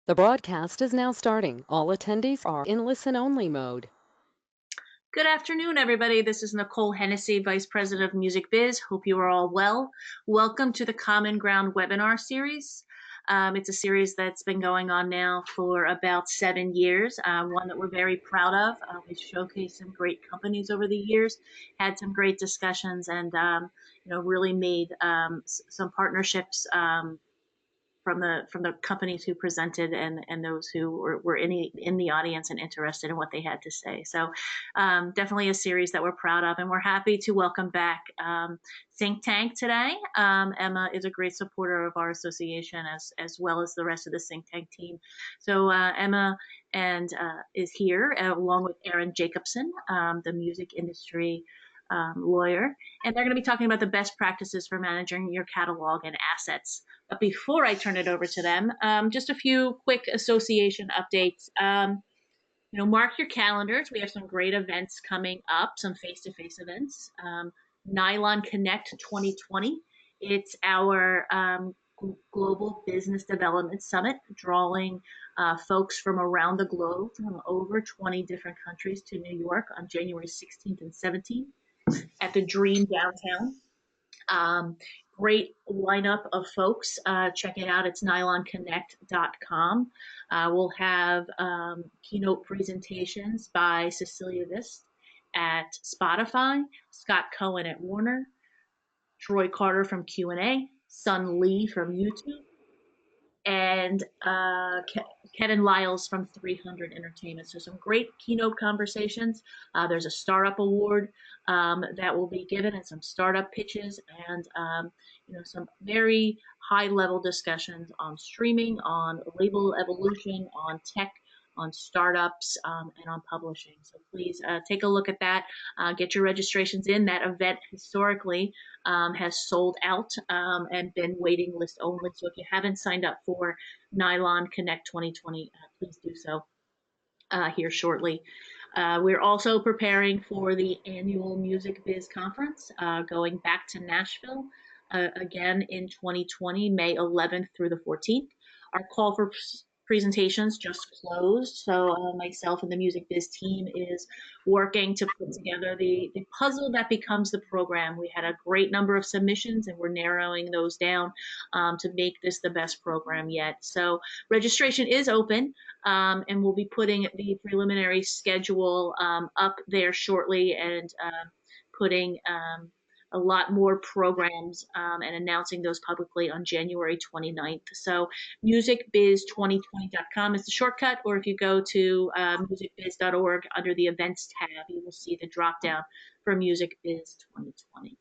The broadcast is now starting. All attendees are in listen-only mode. Good afternoon, everybody. This is Nicole Hennessy, Vice President of Music Biz. Hope you are all well. Welcome to the Common Ground webinar series. It's a series that's been going on now for about 7 years, one that we're very proud of. We've showcased some great companies over the years, had some great discussions, and really made some partnerships from the companies who presented and those who were in the audience and interested in what they had to say. So definitely a series that we're proud of, and we're happy to welcome back Synchtank today. Emma is a great supporter of our association as well as the rest of the Synchtank team. So Emma is here along with Erin Jacobson, the music industry lawyer, and they're going to be talking about the best practices for managing your catalog and assets. But before I turn it over to them, just a few quick association updates. Mark your calendars. We have some great events coming up, some face-to-face events. Nylon Connect 2020. It's our Global Business Development Summit, drawing folks from around the globe from over 20 different countries to New York on January 16th and 17th at the Dream Downtown. Great lineup of folks. Check it out. It's nylonconnect.com. We'll have keynote presentations by Cecilia Vist at Spotify, Scott Cohen at Warner, Troy Carter from Q&A, Sun Lee from YouTube, and Kevin Lyles from 300 Entertainment. So some great keynote conversations. There's a startup award that will be given, and some startup pitches, and some very high-level discussions on streaming, on label evolution, on tech, on startups, and on publishing. So please take a look at that. Get your registrations in. That event historically has sold out and been waiting list only. So if you haven't signed up for Nylon Connect 2020, please do so here shortly. We're also preparing for the annual Music Biz Conference, going back to Nashville again in 2020, May 11th through the 14th. Our call for presentations just closed, so myself and the Music Biz team is working to put together the puzzle that becomes the program. We had a great number of submissions, and we're narrowing those down to make this the best program yet. So registration is open, and we'll be putting the preliminary schedule up there shortly, and putting a lot more programs and announcing those publicly on January 29th. So musicbiz2020.com is the shortcut, or if you go to musicbiz.org under the events tab, you will see the drop down for Music Biz 2020.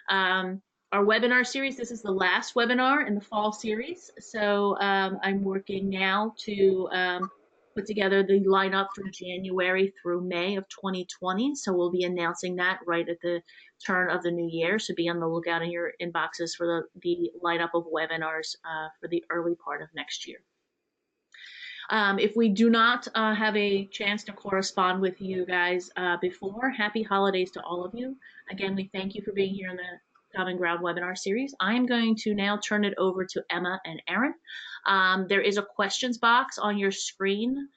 Our webinar series, this is the last webinar in the fall series. So I'm working now to put together the lineup from January through May of 2020. So we'll be announcing that right at the turn of the new year. So be on the lookout in your inboxes for the lineup of webinars for the early part of next year. If we do not have a chance to correspond with you guys before, happy holidays to all of you. Again, we thank you for being here in the Common Ground webinar series. I'm going to now turn it over to Emma and Erin. There is a questions box on your screen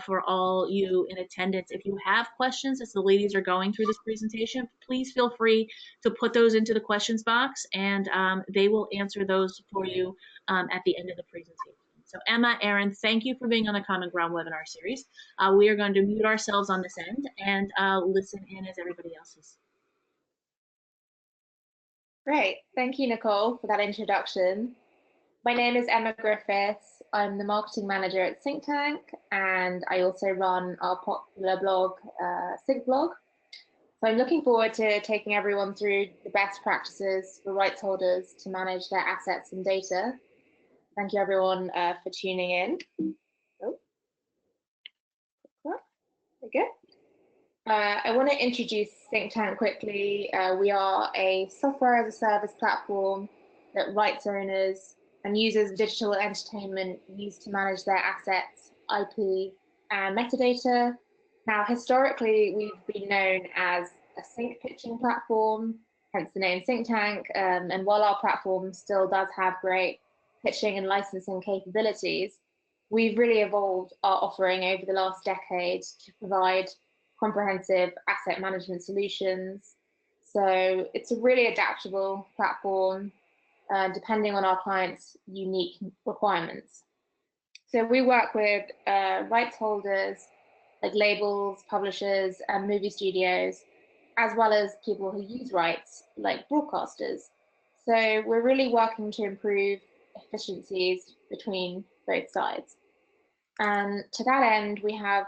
for all you in attendance. If you have questions as the ladies are going through this presentation, please feel free to put those into the questions box, and they will answer those for you at the end of the presentation. So Emma, Erin, thank you for being on the Common Ground webinar series. We are going to mute ourselves on this end and listen in as everybody else is. Great, thank you, Nicole, for that introduction. My name is Emma Griffiths. I'm the marketing manager at Synchtank, and I also run our popular blog, SyncBlog. So I'm looking forward to taking everyone through the best practices for rights holders to manage their assets and data. Thank you, everyone, for tuning in. Oh. Very good. I want to introduce Synchtank quickly. We are a software as a service platform that rights owners and users of digital entertainment use to manage their assets, IP, and metadata. Now, historically, we've been known as a sync pitching platform, hence the name Synchtank. And while our platform still does have great pitching and licensing capabilities, we've really evolved our offering over the last decade to provide comprehensive asset management solutions. So it's a really adaptable platform, depending on our clients' unique requirements. So we work with rights holders, like labels, publishers, and movie studios, as well as people who use rights, like broadcasters. So we're really working to improve efficiencies between both sides. And to that end, we have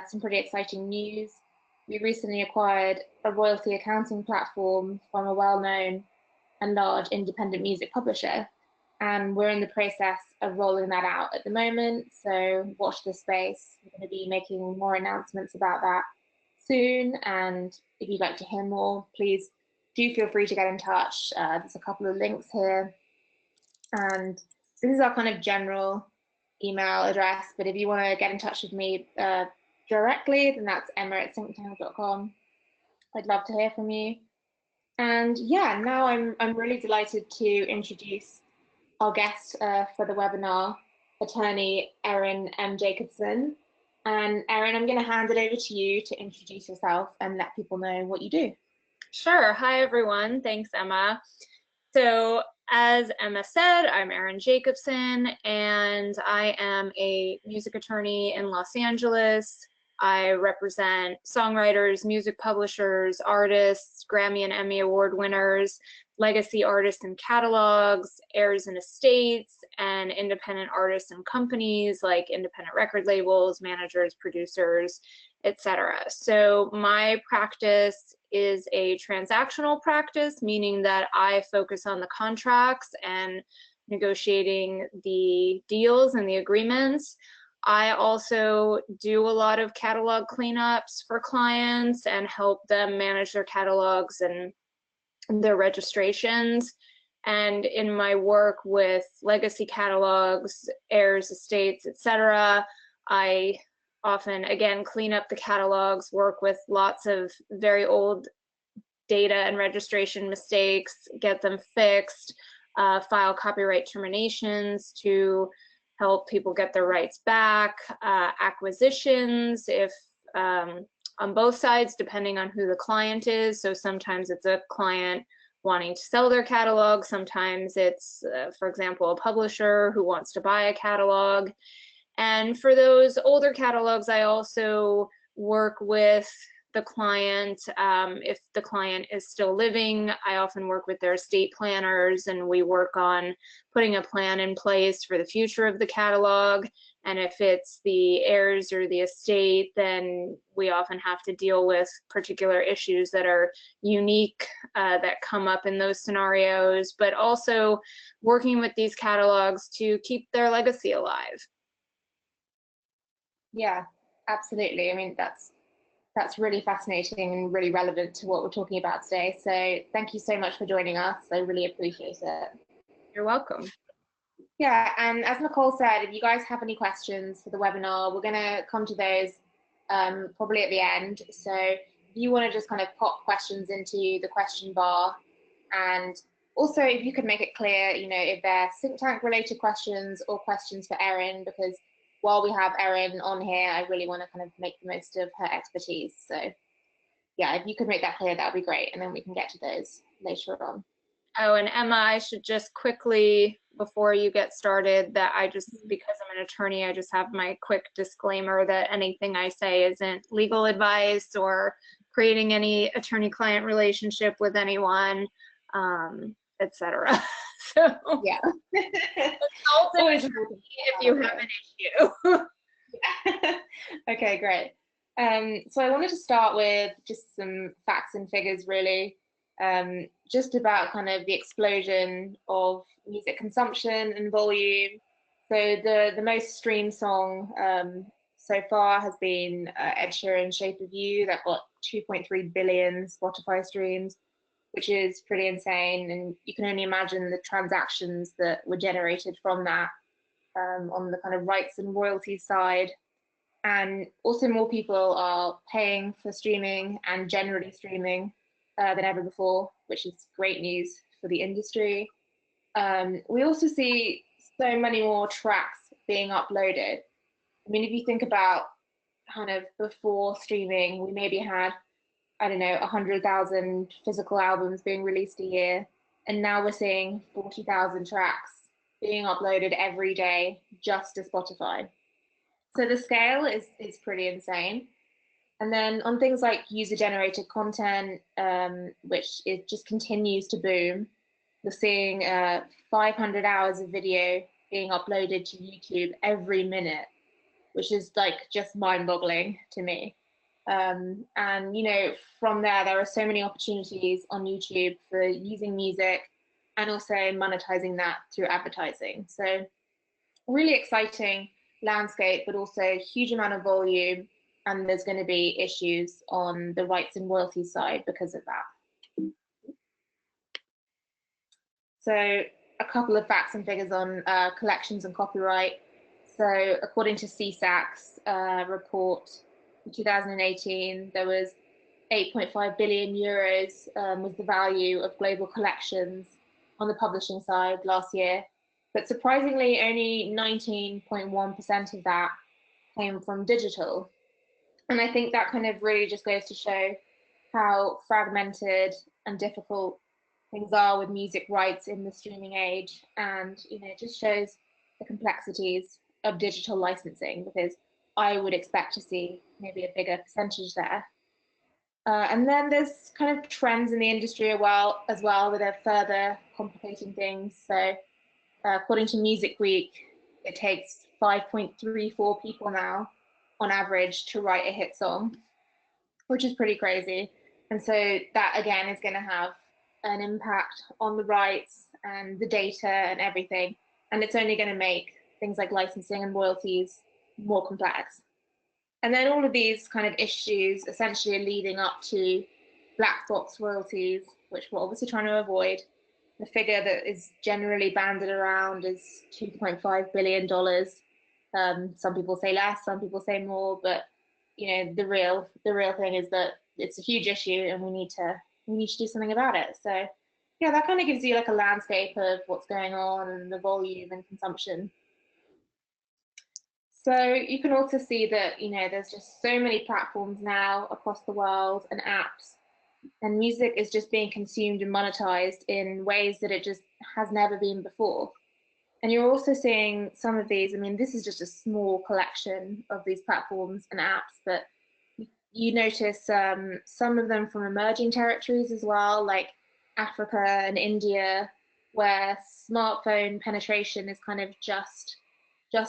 some pretty exciting news. We recently acquired a royalty accounting platform from a well-known and large independent music publisher, and we're in the process of rolling that out at the moment. So watch this space. We're going to be making more announcements about that soon. And if you'd like to hear more, please do feel free to get in touch. There's a couple of links here. And this is our kind of general email address. But if you want to get in touch with me directly, then that's emma@synchtank.com. I'd love to hear from you. And yeah, now I'm really delighted to introduce our guest for the webinar, attorney Erin M. Jacobson. And Erin, I'm going to hand it over to you to introduce yourself and let people know what you do. Sure. Hi, everyone. Thanks, Emma. So as Emma said, I'm Erin Jacobson, and I am a music attorney in Los Angeles. I represent songwriters, music publishers, artists, Grammy and Emmy Award winners, legacy artists and catalogs, heirs and estates, and independent artists and companies like independent record labels, managers, producers, etc. So my practice is a transactional practice, meaning that I focus on the contracts and negotiating the deals and the agreements. I also do a lot of catalog cleanups for clients and help them manage their catalogs and their registrations. And in my work with legacy catalogs, heirs, estates, etc., I often, again, clean up the catalogs, work with lots of very old data and registration mistakes, get them fixed, file copyright terminations to help people get their rights back, acquisitions, if on both sides, depending on who the client is. So sometimes it's a client wanting to sell their catalog, sometimes it's, for example, a publisher who wants to buy a catalog. And for those older catalogs, I also work with the client. If the client is still living, I often work with their estate planners, and we work on putting a plan in place for the future of the catalog. And if it's the heirs or the estate, then we often have to deal with particular issues that are unique that come up in those scenarios, but also working with these catalogs to keep their legacy alive. Yeah, absolutely. I mean, that's really fascinating and really relevant to what we're talking about today. So thank you so much for joining us. I really appreciate it. You're welcome. Yeah, and as Nicole said, if you guys have any questions for the webinar, we're going to come to those probably at the end. So if you want to just kind of pop questions into the question bar, and also if you could make it clear, you know, if they're Synchtank related questions or questions for Erin, because while we have Erin on here, I really want to kind of make the most of her expertise. So yeah, if you could make that clear, that would be great. And then we can get to those later on. Oh, and Emma, I should just quickly, before you get started, that I just, because I'm an attorney, I just have my quick disclaimer that anything I say isn't legal advice or creating any attorney-client relationship with anyone, etc. So yeah, always if you have an issue. Okay, great. So I wanted to start with just some facts and figures, really, just about kind of the explosion of music consumption and volume. So the most streamed song so far has been Ed Sheeran's Shape of You, that got 2.3 billion Spotify streams, which is pretty insane. And you can only imagine the transactions that were generated from that on the kind of rights and royalties side. And also more people are paying for streaming and generally streaming than ever before, which is great news for the industry. We also see so many more tracks being uploaded. I mean, if you think about kind of before streaming, we maybe had, I don't know, 100,000 physical albums being released a year. And now we're seeing 40,000 tracks being uploaded every day just to Spotify. So the scale is pretty insane. And then on things like user-generated content, which it just continues to boom, you're seeing 500 hours of video being uploaded to YouTube every minute, which is like just mind-boggling to me. And you know, from there are so many opportunities on YouTube for using music and also monetizing that through advertising. So really exciting landscape, but also huge amount of volume, and there's going to be issues on the rights and royalties side because of that. So a couple of facts and figures on collections and copyright. So according to CSAC's report in 2018, there was 8.5 billion euros was the value of global collections on the publishing side last year. But surprisingly, only 19.1% of that came from digital. And I think that kind of really just goes to show how fragmented and difficult things are with music rights in the streaming age. And, you know, it just shows the complexities of digital licensing, because I would expect to see maybe a bigger percentage there. And then there's kind of trends in the industry as well that are further complicating things. So according to Music Week, it takes 5.34 people now on average to write a hit song, which is pretty crazy. And so that again is going to have an impact on the rights and the data and everything. And it's only going to make things like licensing and royalties more complex. And then all of these kind of issues essentially are leading up to black box royalties, which we're obviously trying to avoid. The figure that is generally banded around is $2.5 billion. Some people say less, some people say more, but you know, the real thing is that it's a huge issue and we need to do something about it. So yeah, that kind of gives you like a landscape of what's going on and the volume and consumption. So you can also see that, you know, there's just so many platforms now across the world and apps, and music is just being consumed and monetized in ways that it just has never been before. And you're also seeing some of these, I mean, this is just a small collection of these platforms and apps, but you notice some of them from emerging territories as well, like Africa and India, where smartphone penetration is kind of just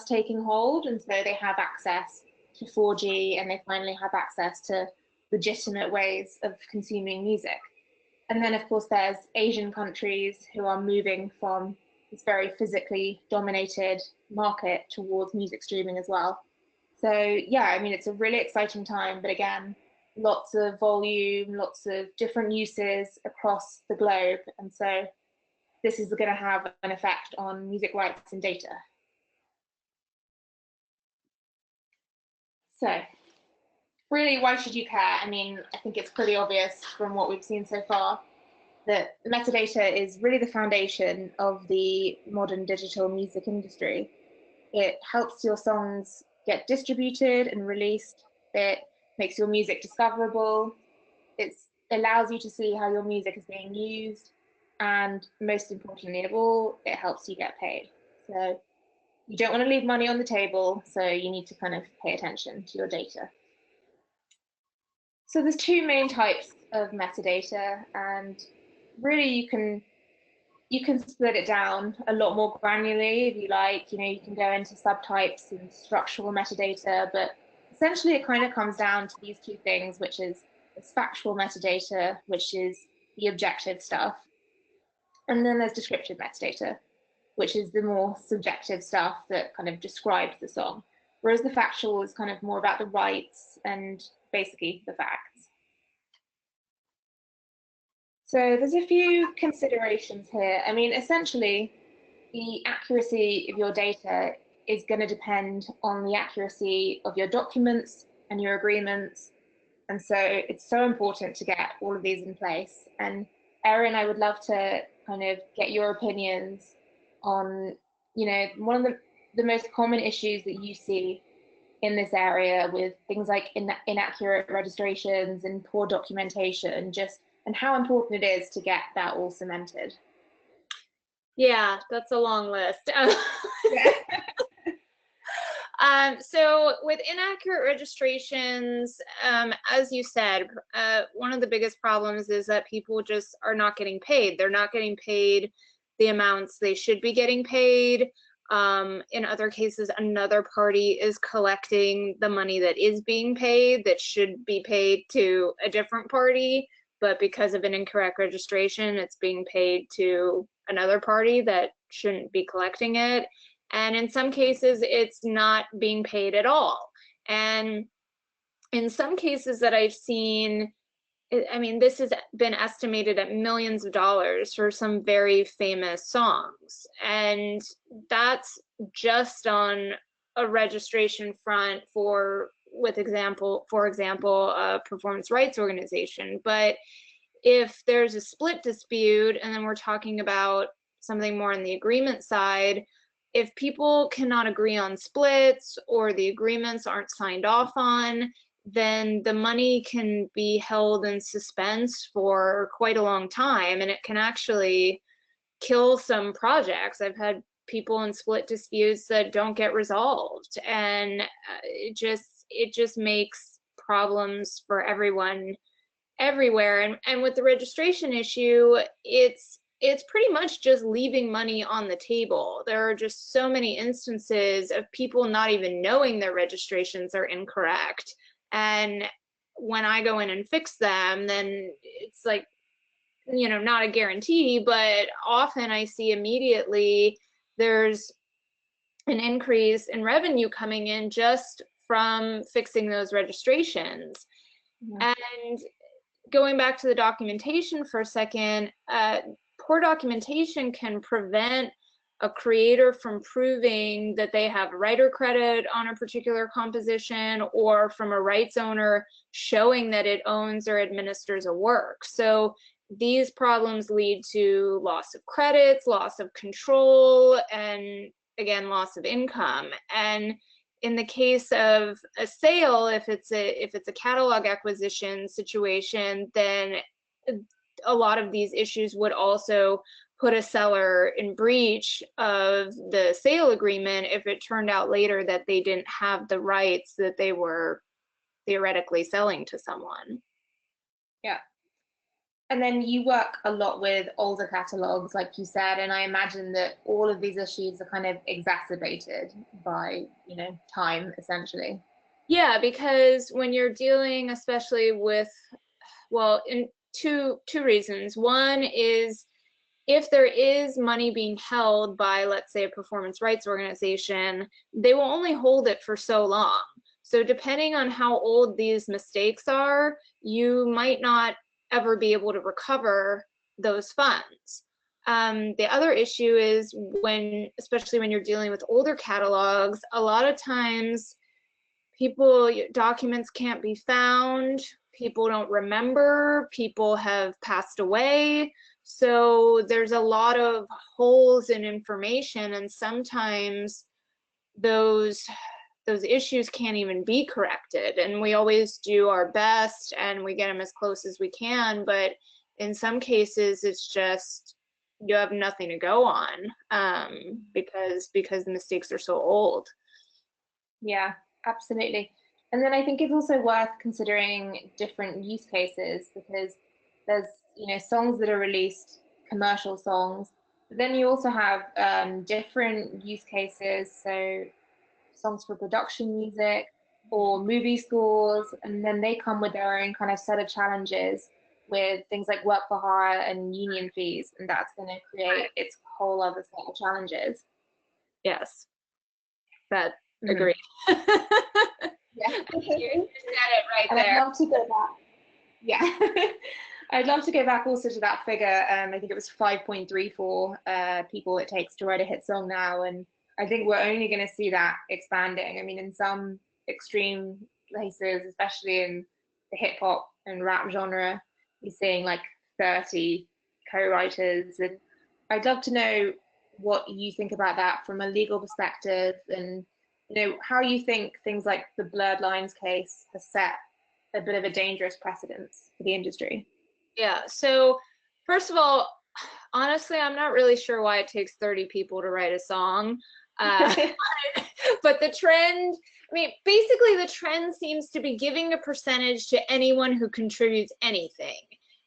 taking hold, and so they have access to 4G and they finally have access to legitimate ways of consuming music. And then of course there's Asian countries who are moving from this very physically dominated market towards music streaming as well. So yeah, I mean, it's a really exciting time, but again, lots of volume, lots of different uses across the globe. And so this is going to have an effect on music rights and data. So really, why should you care? I mean, I think it's pretty obvious from what we've seen so far that metadata is really the foundation of the modern digital music industry. It helps your songs get distributed and released. It makes your music discoverable. It allows you to see how your music is being used. And most importantly of all, it helps you get paid. So you don't want to leave money on the table, so you need to kind of pay attention to your data. So there's two main types of metadata, and really you can split it down a lot more granularly if you like. You know, you can go into subtypes and structural metadata, but essentially it kind of comes down to these two things, which is factual metadata, which is the objective stuff, and then there's descriptive metadata, which is the more subjective stuff that kind of describes the song, whereas the factual is kind of more about the rights and basically the facts. So there's a few considerations here. I mean, essentially, the accuracy of your data is going to depend on the accuracy of your documents and your agreements. And so it's so important to get all of these in place. And Erin, I would love to kind of get your opinions on, you know, one of the most common issues that you see in this area with things like inaccurate registrations and poor documentation, just and how important it is to get that all cemented. Yeah, that's a long list. Yeah. So with inaccurate registrations, as you said, one of the biggest problems is that people just are not getting paid. They're not getting paid the amounts they should be getting paid. In other cases, another party is collecting the money that is being paid that should be paid to a different party, but because of an incorrect registration, it's being paid to another party that shouldn't be collecting it. And in some cases, it's not being paid at all. And in some cases that I've seen, I mean, this has been estimated at millions of dollars for some very famous songs. And that's just on a registration front for example, a performance rights organization. But if there's a split dispute, and then we're talking about something more on the agreement side, if people cannot agree on splits or the agreements aren't signed off on, then the money can be held in suspense for quite a long time, and it can actually kill some projects. I've had people in split disputes that don't get resolved, and it just makes problems for everyone everywhere. And with the registration issue, it's pretty much just leaving money on the table. There are just so many instances of people not even knowing their registrations are incorrect. And when I go in and fix them, then it's like, you know, not a guarantee, but often I see immediately there's an increase in revenue coming in just from fixing those registrations. Yeah. And going back to the documentation for a second, poor documentation can prevent a creator from proving that they have writer credit on a particular composition, or from a rights owner showing that it owns or administers a work. So these problems lead to loss of credits, loss of control, and again, loss of income. And in the case of a sale, if it's a catalog acquisition situation, then a lot of these issues would also put a seller in breach of the sale agreement if it turned out later that they didn't have the rights that they were theoretically selling to someone. Yeah. And then you work a lot with older catalogs, like you said, and I imagine that all of these issues are kind of exacerbated by, you know, time, essentially. Yeah, because when you're dealing, especially with, well, in two reasons. One is if there is money being held by, let's say, a performance rights organization, they will only hold it for so long. So depending on how old these mistakes are, you might not ever be able to recover those funds. The other issue is especially when you're dealing with older catalogs, a lot of times documents can't be found, people don't remember, people have passed away. So there's a lot of holes in information, and sometimes those issues can't even be corrected. And we always do our best and we get them as close as we can, but in some cases it's just you have nothing to go on because the mistakes are so old. Yeah, absolutely. And then I think it's also worth considering different use cases, because there's, you know, songs that are released, commercial songs, but then you also have different use cases, so songs for production music or movie scores, and then they come with their own kind of set of challenges with things like work for hire and union fees, and that's going to create its whole other set of challenges. Yes, that agree. Yeah, you said it right there. I'd love to go back. Yeah, I'd love to go back also to that figure. I think it was 5.34 people it takes to write a hit song now, and I think we're only going to see that expanding. I mean, in some extreme places, especially in the hip hop and rap genre, you're seeing like 30 co-writers, and I'd love to know what you think about that from a legal perspective, and how you think things like the blurred lines case has set a bit of a dangerous precedence for the industry. Yeah, so first of all, honestly, I'm not really sure why it takes 30 people to write a song. But the trend, I mean, basically the trend seems to be giving a percentage to anyone who contributes anything.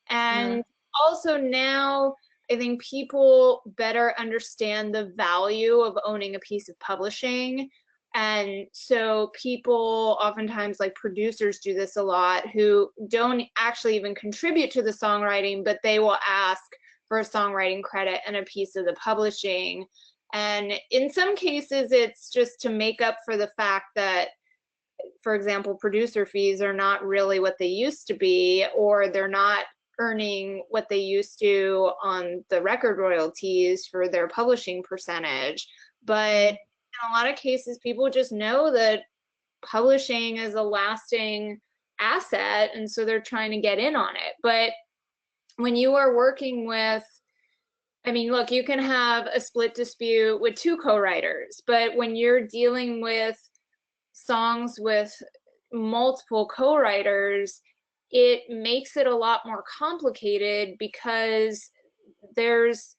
And also now, I think people better understand the value of owning a piece of publishing. And so people oftentimes, like producers do this a lot, who don't actually even contribute to the songwriting, but they will ask for a songwriting credit and a piece of the publishing. And in some cases, it's just to make up for the fact that, for example, producer fees are not really what they used to be, or they're not earning what they used to on the record royalties for their publishing percentage. But in a lot of cases, people just know that publishing is a lasting asset, and so they're trying to get in on it. But when you are working with, I mean, look, you can have a split dispute with two co-writers, but when you're dealing with songs with multiple co-writers, it makes it a lot more complicated because there's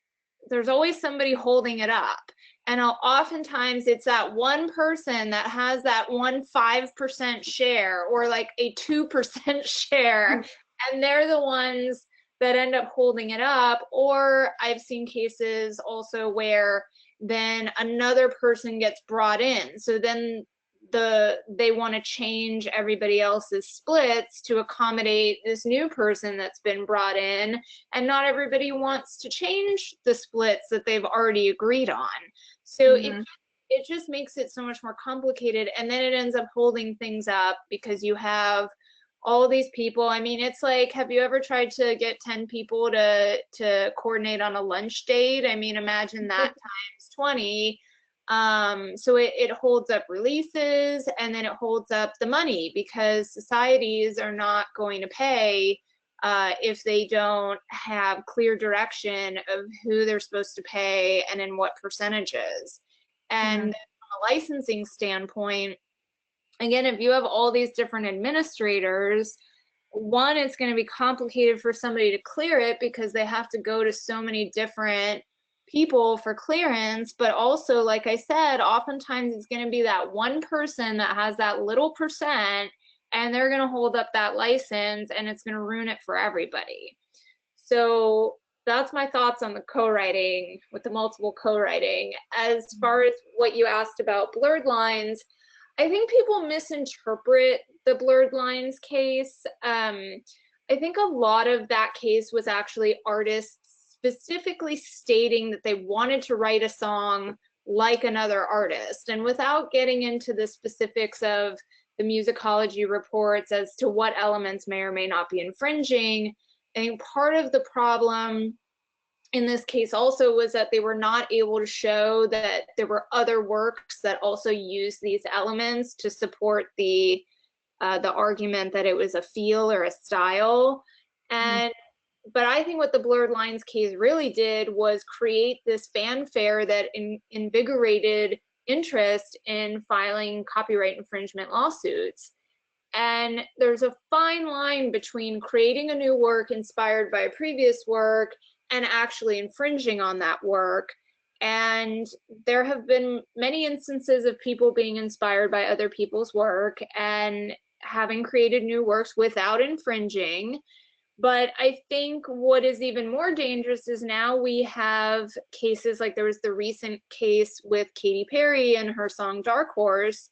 always somebody holding it up. And oftentimes it's that one person that has that 5% share, or like a 2% share, and they're the ones that end up holding it up. Or I've seen cases also where then another person gets brought in. So then they want to change everybody else's splits to accommodate this new person that's been brought in, and not everybody wants to change the splits that they've already agreed on. So it just makes it so much more complicated, and then it ends up holding things up because you have all these people. I mean, it's like, have you ever tried to get 10 people to coordinate on a lunch date? I mean, imagine that times 20. So it holds up releases, and then it holds up the money, because societies are not going to pay if they don't have clear direction of who they're supposed to pay and in what percentages. And from a licensing standpoint, again, if you have all these different administrators, one, it's going to be complicated for somebody to clear it because they have to go to so many different people for clearance. But also, like I said, oftentimes it's going to be that one person that has that little percent, and they're going to hold up that license, and it's going to ruin it for everybody. So that's my thoughts on the co-writing, with the multiple co-writing. As far as what you asked about blurred lines, I think people misinterpret the blurred lines case. I think a lot of that case was actually artists specifically stating that they wanted to write a song like another artist. And without getting into the specifics of the musicology reports as to what elements may or may not be infringing, I think part of the problem in this case also was that they were not able to show that there were other works that also used these elements to support the argument that it was a feel or a style. And but I think what the blurred lines case really did was create this fanfare that invigorated interest in filing copyright infringement lawsuits. And there's a fine line between creating a new work inspired by a previous work and actually infringing on that work. And there have been many instances of people being inspired by other people's work and having created new works without infringing. But I think what is even more dangerous is now we have cases like there was the recent case with Katy Perry and her song Dark Horse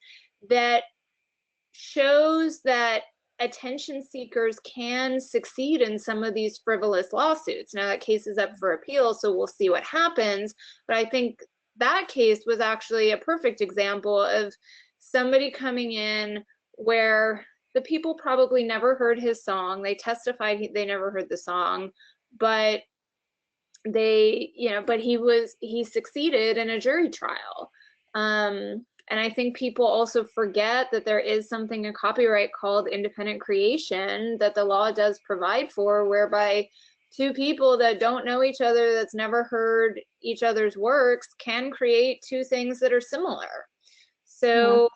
that shows that attention seekers can succeed in some of these frivolous lawsuits. Now that case is up for appeal, so we'll see what happens. But I think that case was actually a perfect example of somebody coming in where the people probably never heard his song. They testified they never heard the song, but but he succeeded in a jury trial. And I think people also forget that there is something in copyright called independent creation that the law does provide for, whereby two people that don't know each other, that's never heard each other's works, can create two things that are similar. So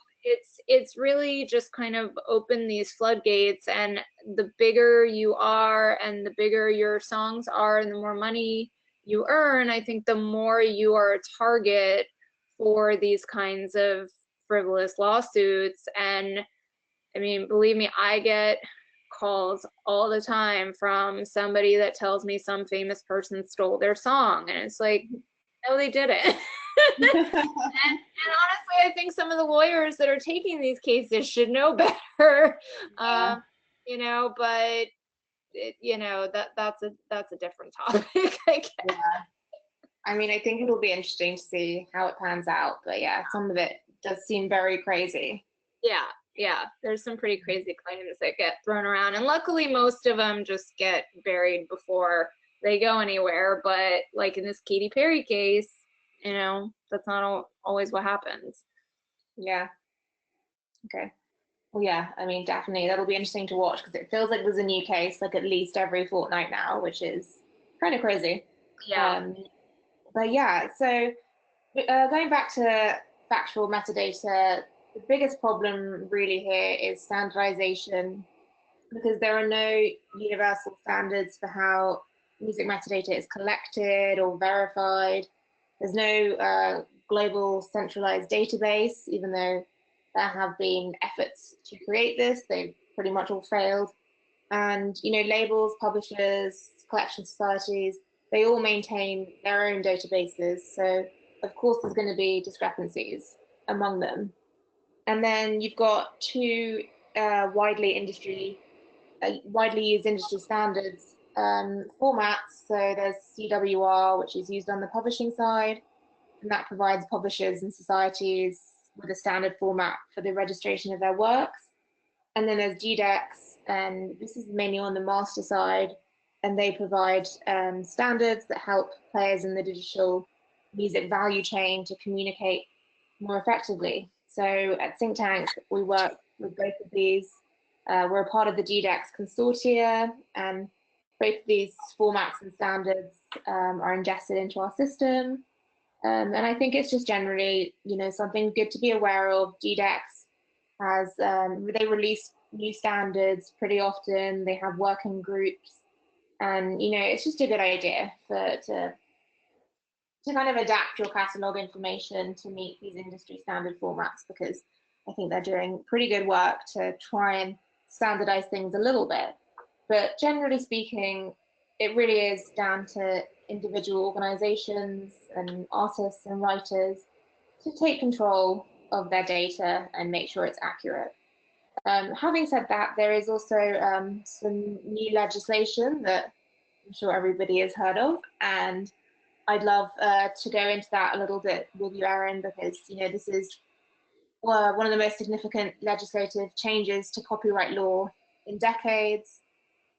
it's really just kind of opened these floodgates, and the bigger you are and the bigger your songs are and the more money you earn, I think the more you are a target for these kinds of frivolous lawsuits. And I mean, believe me, I get calls all the time from somebody that tells me some famous person stole their song, and it's like, no, they didn't. And honestly, I think some of the lawyers that are taking these cases should know better. Yeah. You know, but that's a different topic, I guess. Yeah. I mean, I think it'll be interesting to see how it pans out, but yeah, some of it does seem very crazy. Yeah, there's some pretty crazy claims that get thrown around, and luckily most of them just get buried before they go anywhere. But like in this Katy Perry case, that's not always what happens. Yeah. Okay. Well, yeah, I mean, definitely that'll be interesting to watch because it feels like there's a new case like at least every fortnight now, which is kind of crazy. Yeah. But yeah, so going back to factual metadata, the biggest problem really here is standardization because there are no universal standards for how music metadata is collected or verified. There's no global centralized database, even though there have been efforts to create this, they've pretty much all failed. And labels, publishers, collection societies, they all maintain their own databases. So of course there's going to be discrepancies among them. And then you've got two widely used industry standards formats. So there's CWR, which is used on the publishing side, and that provides publishers and societies with a standard format for the registration of their works. And then there's GDEX, and this is mainly on the master side, and they provide standards that help players in the digital music value chain to communicate more effectively. So at Synchtank, we work with both of these. We're a part of the GDEX consortia, and both of these formats and standards are ingested into our system. And I think it's just generally, something good to be aware of. GDEX has, they release new standards pretty often. They have working groups, and it's just a good idea to kind of adapt your catalog information to meet these industry standard formats, because I think they're doing pretty good work to try and standardize things a little bit. But generally speaking, it really is down to individual organizations and artists and writers to take control of their data and make sure it's accurate. Having said that, there is also some new legislation that I'm sure everybody has heard of, and I'd love to go into that a little bit with you, Erin, because this is one of the most significant legislative changes to copyright law in decades,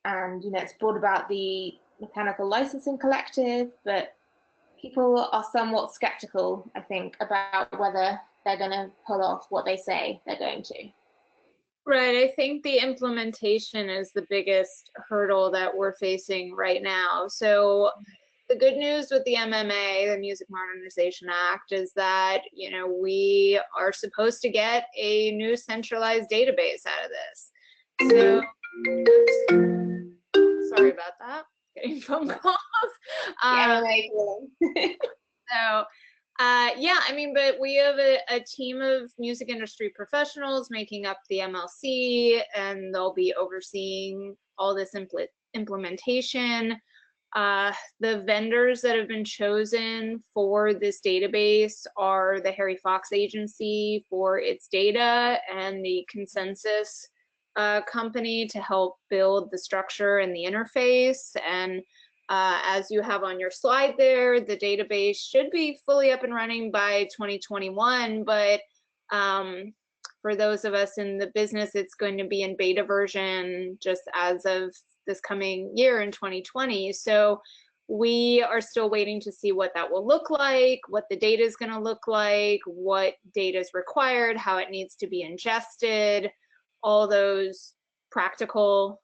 and it's brought about the Mechanical Licensing Collective, but people are somewhat skeptical, I think, about whether they're going to pull off what they say they're going to. Right. I think the implementation is the biggest hurdle that we're facing right now. So the good news with the MMA, the Music Modernization Act, is that, we are supposed to get a new centralized database out of this. So, sorry about that. Getting phone calls. So, yeah, I mean, but we have a team of music industry professionals making up the MLC, and they'll be overseeing all this implementation. The vendors that have been chosen for this database are the Harry Fox Agency for its data and the Consensus company to help build the structure and the interface. And as you have on your slide there, the database should be fully up and running by 2021, but for those of us in the business, it's going to be in beta version just as of this coming year in 2020. So we are still waiting to see what that will look like, what the data is going to look like, what data is required, how it needs to be ingested, all those practical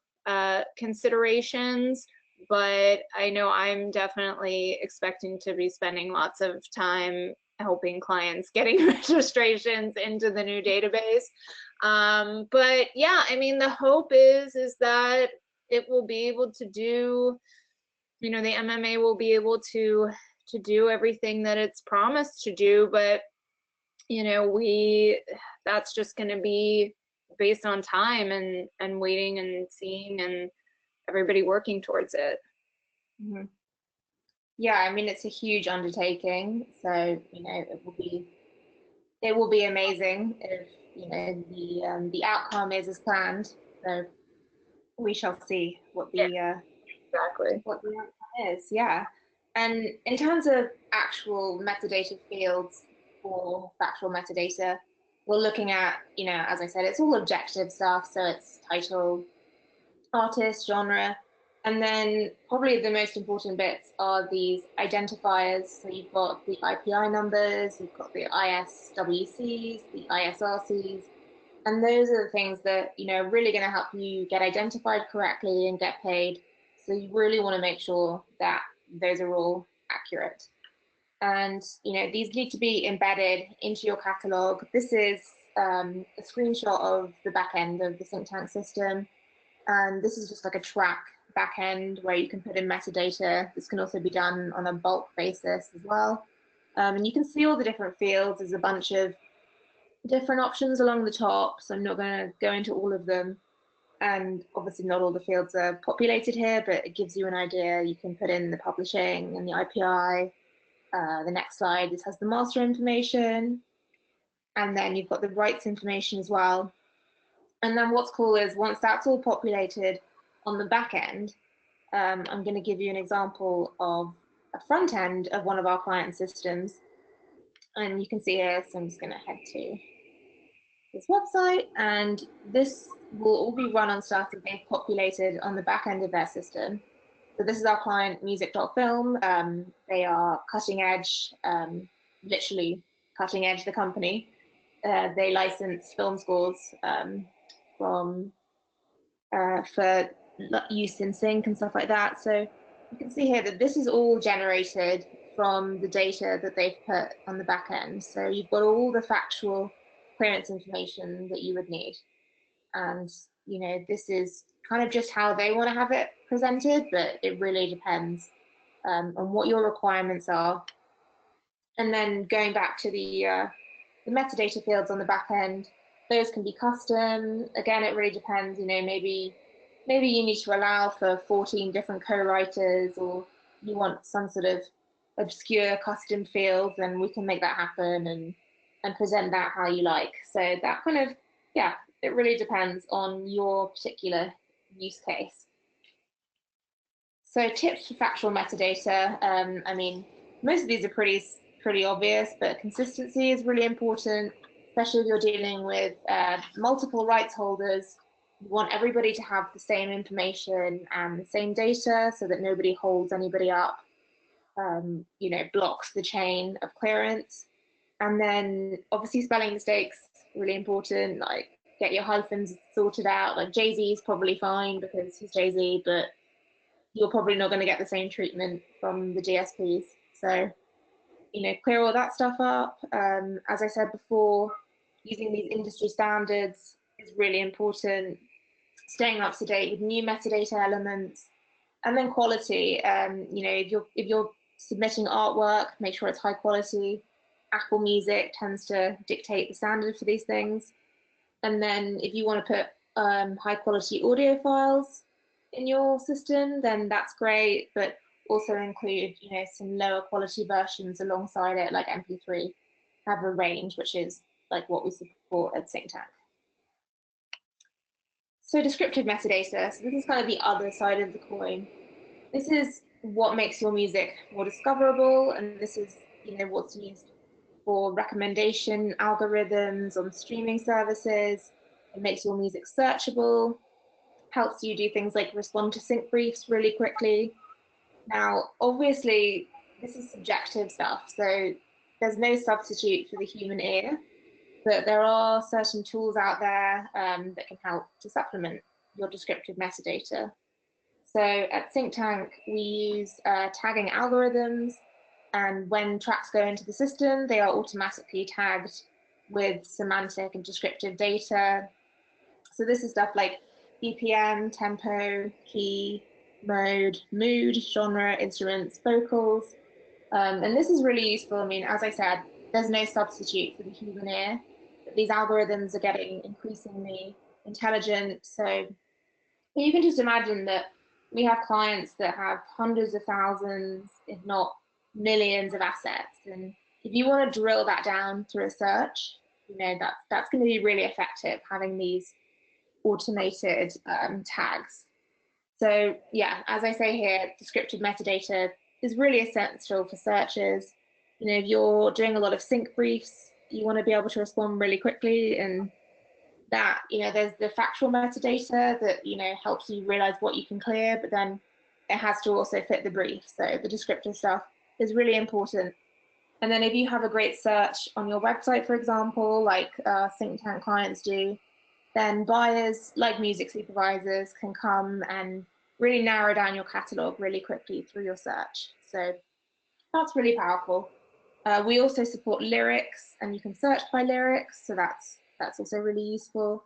considerations. But I know I'm definitely expecting to be spending lots of time helping clients getting registrations into the new database. But yeah, I mean, the hope is that it will be able to do, the MMA will be able to do everything that it's promised to do, but that's just going to be based on time and waiting and seeing and everybody working towards it. Mm-hmm. Yeah, I mean, it's a huge undertaking, so it will be amazing if the outcome is as planned. So we shall see what the Exactly. what the outcome is. Yeah, and in terms of actual metadata fields for factual metadata, we're looking at, as I said, it's all objective stuff. So it's title, artist, genre, and then probably the most important bits are these identifiers. So you've got the IPI numbers, you've got the ISWCs, the ISRCs, and those are the things that are really going to help you get identified correctly and get paid. So you really want to make sure that those are all accurate. And these need to be embedded into your catalog. This is a screenshot of the back end of the Synchtank system. And this is just like a track backend where you can put in metadata. This can also be done on a bulk basis as well. And you can see all the different fields. There's a bunch of different options along the top, so I'm not going to go into all of them. And obviously not all the fields are populated here, but it gives you an idea. You can put in the publishing and the IPI. The next slide, this has the master information. And then you've got the rights information as well. And then what's cool is once that's all populated on the back end, I'm going to give you an example of a front end of one of our client systems. And you can see here, so I'm just going to head to this website, and this will all be run on stuff that they've populated on the back end of their system. So this is our client, music.film. They are cutting edge, literally cutting edge, the company. They license film scores for use in sync and stuff like that. So you can see here that this is all generated from the data that they've put on the back end. So you've got all the factual clearance information that you would need. And this is kind of just how they want to have it presented, but it really depends on what your requirements are. And then going back to the metadata fields on the back end, those can be custom. Again, it really depends. Maybe you need to allow for 14 different co-writers, or you want some sort of obscure custom fields, and we can make that happen and present that how you like. So that kind of, yeah, it really depends on your particular use case. So tips for factual metadata. I mean, most of these are pretty obvious, but consistency is really important, especially if you're dealing with multiple rights holders. You want everybody to have the same information and the same data so that nobody holds anybody up, blocks the chain of clearance. And then obviously spelling mistakes, really important, like get your hyphens sorted out. Like Jay-Z is probably fine because he's Jay-Z, but you're probably not going to get the same treatment from the DSPs. So, clear all that stuff up. As I said before, using these industry standards is really important. Staying up to date with new metadata elements, and then quality. If you're submitting artwork, make sure it's high quality. Apple Music tends to dictate the standard for these things. And then if you want to put high quality audio files in your system, then that's great, but also include some lower quality versions alongside it, like MP3. Have a range, which is like what we support at Synchtank. So descriptive metadata, so this is kind of the other side of the coin. This is what makes your music more discoverable, and this is what's used for recommendation algorithms on streaming services. It makes your music searchable, helps you do things like respond to sync briefs really quickly. Now, obviously, this is subjective stuff, so there's no substitute for the human ear, but there are certain tools out there that can help to supplement your descriptive metadata. So at Synchtank, we use tagging algorithms. And when tracks go into the system, they are automatically tagged with semantic and descriptive data. So this is stuff like BPM, tempo, key, mode, mood, genre, instruments, vocals. And this is really useful. I mean, as I said, there's no substitute for the human ear. But these algorithms are getting increasingly intelligent. So you can just imagine that we have clients that have hundreds of thousands, if not millions of assets. And if you want to drill that down through a search, that's going to be really effective, having these automated tags. So yeah, as I say here, descriptive metadata is really essential for searches. If you're doing a lot of sync briefs, you want to be able to respond really quickly, and that, there's the factual metadata that, helps you realize what you can clear, but then it has to also fit the brief. So the descriptive stuff is really important. And then if you have a great search on your website, for example, like Synchtank clients do, then buyers like music supervisors can come and really narrow down your catalog really quickly through your search. So that's really powerful. We also support lyrics, and you can search by lyrics, so that's also really useful.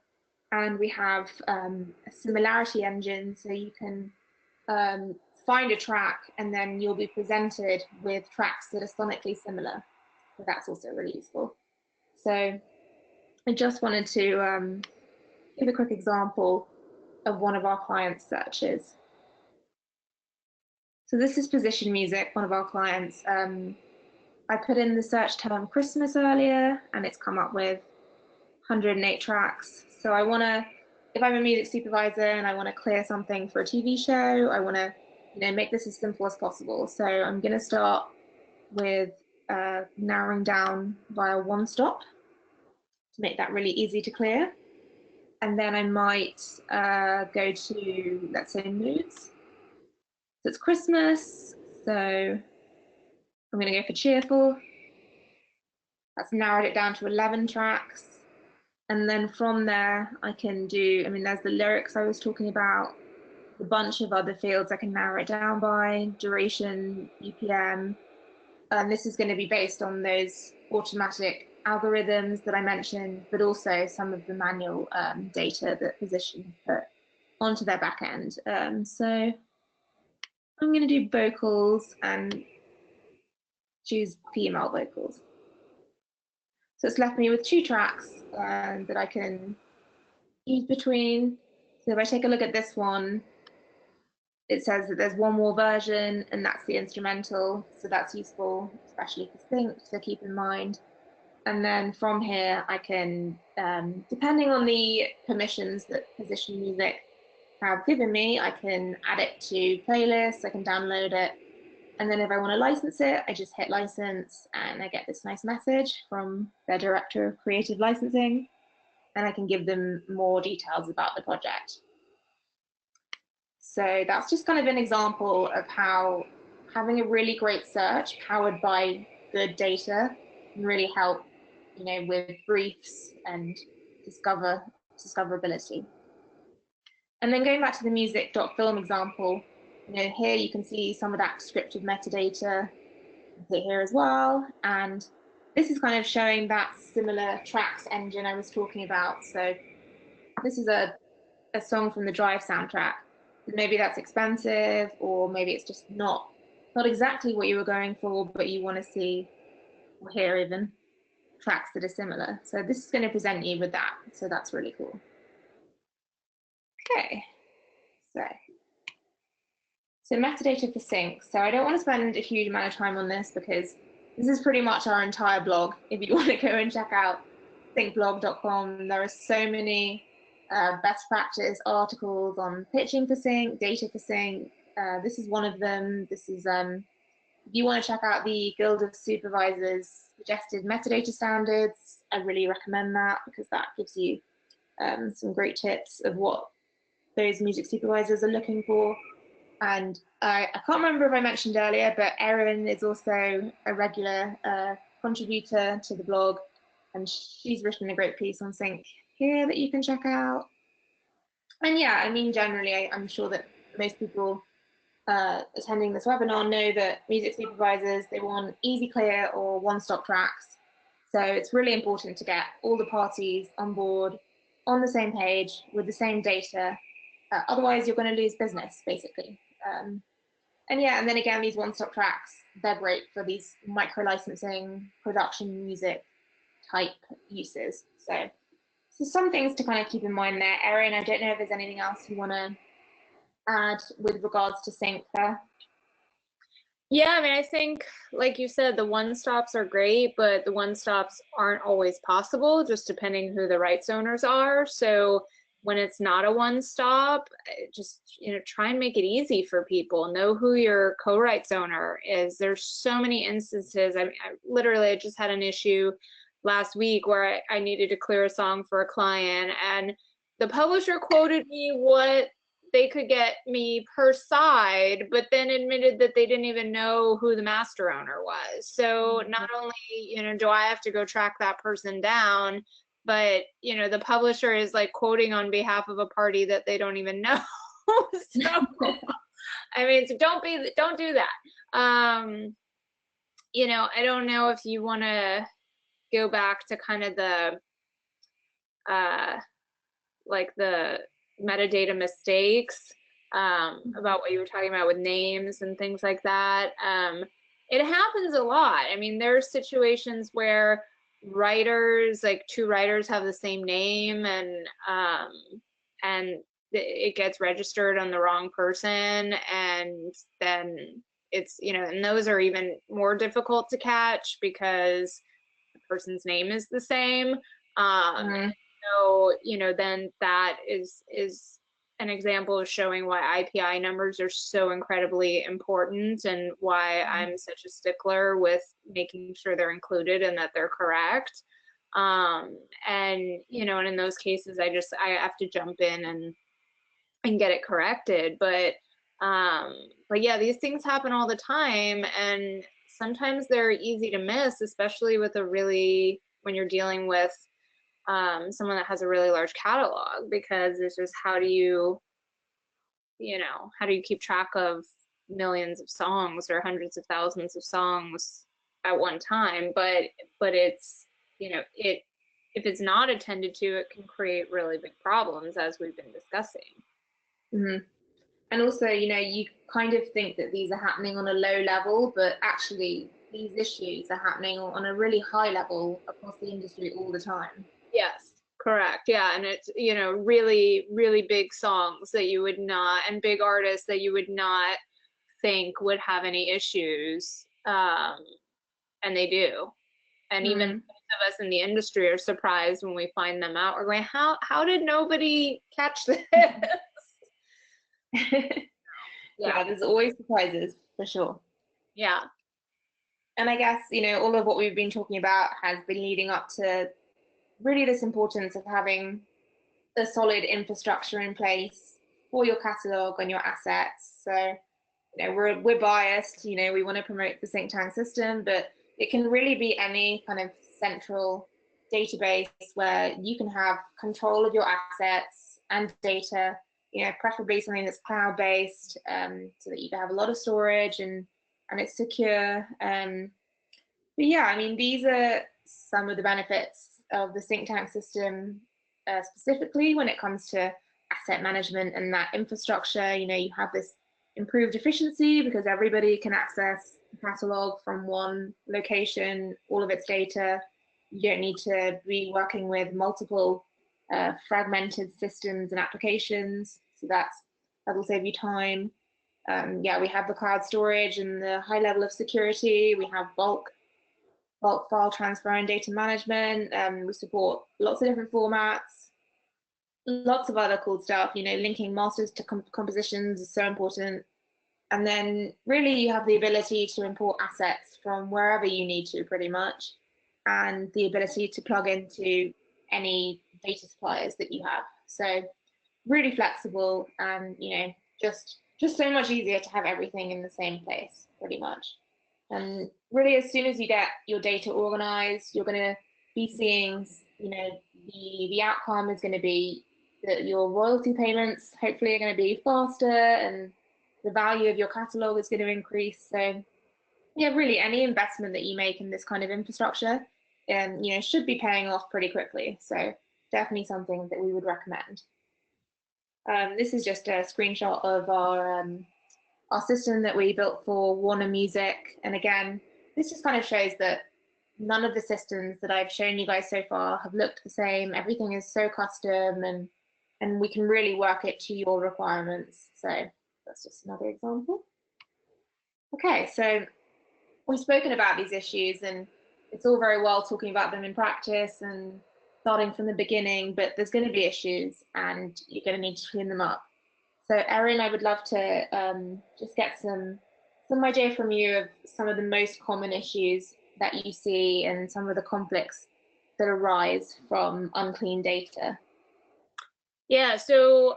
And we have a similarity engine, so you can find a track and then you'll be presented with tracks that are sonically similar. So that's also really useful. So I just wanted to give a quick example of one of our clients' searches. So this is Position Music, one of our clients. I put in the search term Christmas earlier, and it's come up with 108 tracks. So I want to, if I'm a music supervisor and I want to clear something for a TV show, I want to, make this as simple as possible. So I'm going to start with narrowing down via one stop to make that really easy to clear. And then I might go to, let's say, moods. So it's Christmas, so I'm going to go for cheerful. That's narrowed it down to 11 tracks. And then from there, I can do, there's the lyrics I was talking about, a bunch of other fields I can narrow it down by, duration, BPM. And this is going to be based on those automatic algorithms that I mentioned, but also some of the manual data that Position put onto their backend. So I'm going to do vocals and choose female vocals. So it's left me with 2 tracks that I can use between. So if I take a look at this one, it says that there's one more version, and that's the instrumental. So that's useful, especially for sync, so keep in mind. And then from here, I can, depending on the permissions that Position Music have given me, I can add it to playlists, I can download it. And then if I want to license it, I just hit license, and I get this nice message from their director of creative licensing, and I can give them more details about the project. So that's just kind of an example of how having a really great search powered by good data can really help, with briefs and discoverability. And then going back to the music.film example, here you can see some of that descriptive metadata here as well. And this is kind of showing that similar tracks engine I was talking about. So this is a song from the Drive soundtrack. Maybe that's expensive, or maybe it's just not exactly what you were going for, but you want to see or hear even tracks that are similar. So this is going to present you with that. So that's really cool. Okay, so metadata for sync. So I don't want to spend a huge amount of time on this because this is pretty much our entire blog. If you want to go and check out syncblog.com, there are so many best practice articles on pitching for sync, data for sync. This is one of them. This is, if you want to check out the Guild of Supervisors suggested metadata standards, I really recommend that because that gives you some great tips of what those music supervisors are looking for. And I can't remember if I mentioned earlier, but Erin is also a regular contributor to the blog, and she's written a great piece on sync here that you can check out. And yeah, generally, I'm sure that most people attending this webinar know that music supervisors, they want easy, clear, or one-stop tracks. So it's really important to get all the parties on board, on the same page, with the same data. Otherwise, you're going to lose business, basically. And yeah, and then again, these one-stop tracks, they're great for these micro-licensing, production music type uses. So some things to kind of keep in mind there. Erin, I don't know if there's anything else you want to add with regards to sync there. Yeah, I mean, I think, like you said, the one-stops are great, but the one-stops aren't always possible, just depending who the rights owners are. So when it's not a one-stop, just, try and make it easy for people. Know who your co-rights owner is. There's so many instances. I literally just had an issue last week where I needed to clear a song for a client, and the publisher quoted me what they could get me per side, but then admitted that they didn't even know who the master owner was. So not only, do I have to go track that person down, but, the publisher is like quoting on behalf of a party that they don't even know. So, I mean, so don't do that. I don't know if you want to go back to kind of the, like the metadata mistakes, about what you were talking about with names and things like that. It happens a lot. I mean, there's situations where writers, like two writers have the same name, and it gets registered on the wrong person, and then it's, and those are even more difficult to catch because the person's name is the same. So, then that is an example of showing why IPI numbers are so incredibly important, and why I'm such a stickler with making sure they're included and that they're correct. And in those cases, I have to jump in and get it corrected. But yeah, these things happen all the time, and sometimes they're easy to miss, especially with when you're dealing with someone that has a really large catalog, because it's just how do you keep track of millions of songs or hundreds of thousands of songs at one time? But it's, if it's not attended to, it can create really big problems, as we've been discussing. Mm-hmm. And also, you kind of think that these are happening on a low level, but actually these issues are happening on a really high level across the industry all the time. Yes, correct. Yeah, and it's, really, really big songs that you would not, and big artists that you would not think would have any issues, and they do. And even some of us in the industry are surprised when we find them out. We're going, how did nobody catch this? Yeah, there's always surprises, for sure. Yeah. And I guess, all of what we've been talking about has been leading up to really this importance of having a solid infrastructure in place for your catalog and your assets. So, we're biased, we want to promote the Synchtank system, but it can really be any kind of central database where you can have control of your assets and data, preferably something that's cloud-based, so that you can have a lot of storage and it's secure. But yeah, I mean, these are some of the benefits of the Synchtank system, specifically when it comes to asset management and that infrastructure. You have this improved efficiency because everybody can access the catalog from one location, all of its data. You don't need to be working with multiple fragmented systems and applications, so that'll save you time. Yeah, we have the cloud storage and the high level of security. We have bulk file transfer and data management. We support lots of different formats, lots of other cool stuff. Linking masters to compositions is so important. And then really you have the ability to import assets from wherever you need to, pretty much, and the ability to plug into any data suppliers that you have. So really flexible, and just so much easier to have everything in the same place, pretty much. And really, as soon as you get your data organized, you're going to be seeing, the outcome is going to be that your royalty payments hopefully are going to be faster, and the value of your catalog is going to increase. So yeah, really any investment that you make in this kind of infrastructure, should be paying off pretty quickly. So definitely something that we would recommend. This is just a screenshot of our system that we built for Warner Music. And again, this just kind of shows that none of the systems that I've shown you guys so far have looked the same. Everything is so custom, and we can really work it to your requirements. So that's just another example. Okay, so we've spoken about these issues, and it's all very well talking about them in practice and starting from the beginning, but there's going to be issues and you're going to need to clean them up. So Erin, I would love to just get some idea from you of some of the most common issues that you see and some of the conflicts that arise from unclean data. Yeah, so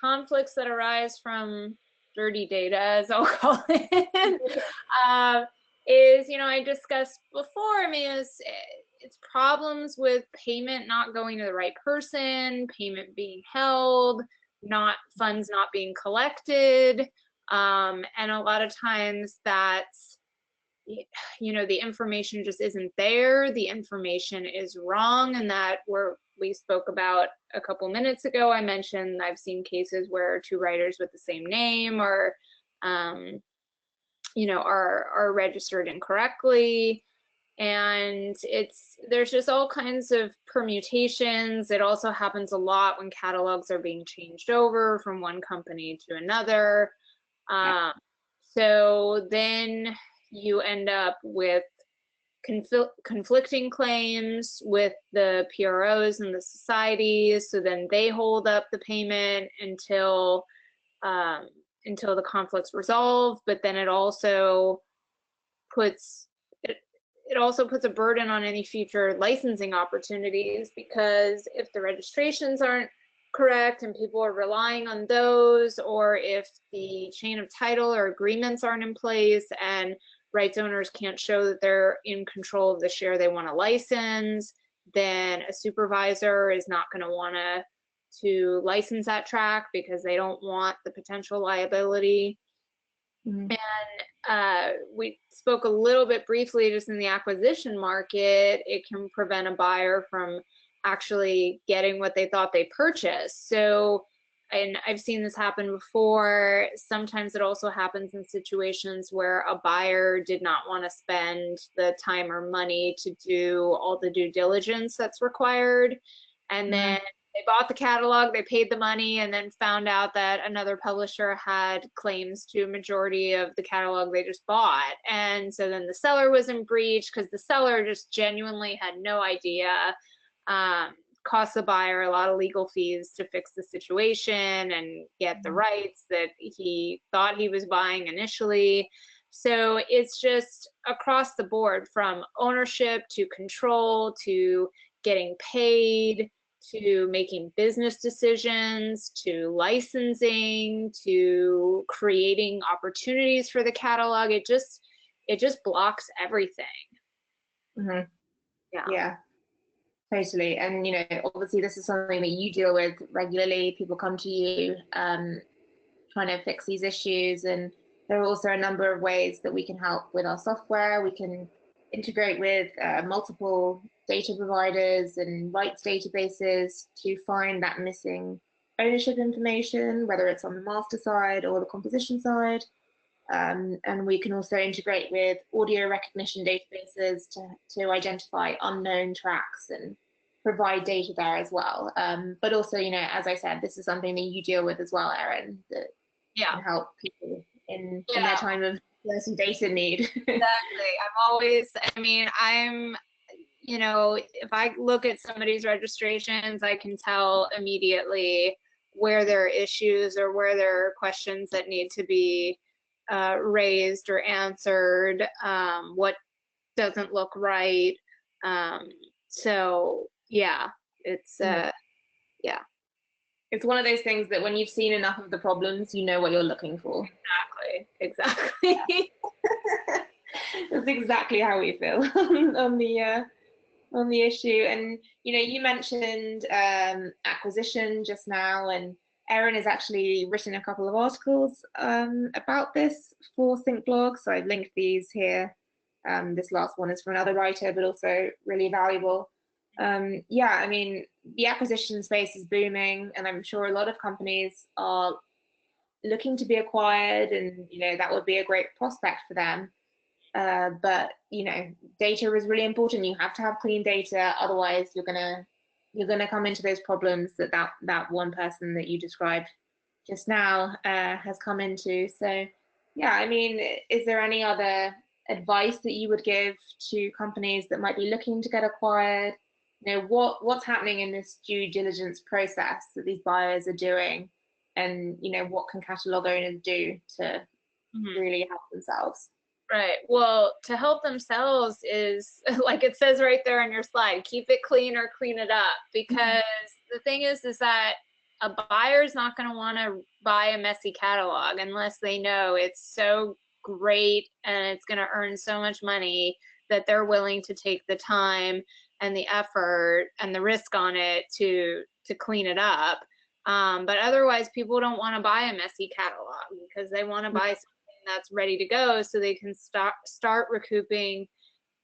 conflicts that arise from dirty data, as I'll call it, is, I discussed before, it's problems with payment not going to the right person, payment being held, funds not being collected, and a lot of times that's, the information just isn't there, the information is wrong, and that we spoke about a couple minutes ago. I mentioned I've seen cases where two writers with the same name are registered incorrectly, and there's just all kinds of permutations. It also happens a lot when catalogs are being changed over from one company to another. So then you end up with conflicting claims with the PROs and the societies, so then they hold up the payment until the conflict's resolved. But then it also puts a burden on any future licensing opportunities, because if the registrations aren't correct and people are relying on those, or if the chain of title or agreements aren't in place and rights owners can't show that they're in control of the share they want to license, then a supervisor is not going to want to license that track because they don't want the potential liability. Mm-hmm. And we spoke a little bit briefly just in the acquisition market, it can prevent a buyer from actually getting what they thought they purchased. So, and I've seen this happen before. Sometimes it also happens in situations where a buyer did not want to spend the time or money to do all the due diligence that's required. And then they bought the catalog, they paid the money, and then found out that another publisher had claims to a majority of the catalog they just bought. And so then the seller was in breach because the seller just genuinely had no idea. Cost the buyer a lot of legal fees to fix the situation and get the rights that he thought he was buying initially. So it's just across the board, from ownership to control to getting paid to making business decisions to licensing to creating opportunities for the catalog. It just blocks everything. Mm-hmm. Yeah. Totally. And, obviously this is something that you deal with regularly. People come to you trying to fix these issues. And there are also a number of ways that we can help with our software. We can integrate with multiple data providers and rights databases to find that missing ownership information, whether it's on the master side or the composition side. And we can also integrate with audio recognition databases to identify unknown tracks and provide data there as well. But also, as I said, this is something that you deal with as well, Erin, that can help people in their time of some data need. Exactly. If I look at somebody's registrations, I can tell immediately where there are issues or where there are questions that need to be raised or answered, what doesn't look right. So yeah, it's it's one of those things that when you've seen enough of the problems, you know what you're looking for. Exactly. That's exactly how we feel on the issue. And you mentioned acquisition just now, and Erin has actually written a couple of articles about this for Sync so I've linked these here. This last one is from another writer, but also really valuable. Yeah, I mean, the acquisition space is booming, and I'm sure a lot of companies are looking to be acquired, and that would be a great prospect for them. But data is really important. You have to have clean data, otherwise you're gonna come into those problems that one person that you described just now has come into. So yeah, I mean, is there any other advice that you would give to companies that might be looking to get acquired? What's happening in this due diligence process that these buyers are doing, and what can catalog owners do to really help themselves? Right. Well, to help themselves is, like it says right there on your slide, keep it clean or clean it up. Because the thing is that a buyer's not going to want to buy a messy catalog unless they know it's so great and it's going to earn so much money that they're willing to take the time and the effort and the risk on it to clean it up. But otherwise, people don't want to buy a messy catalog because they want to buy something that's ready to go so they can start recouping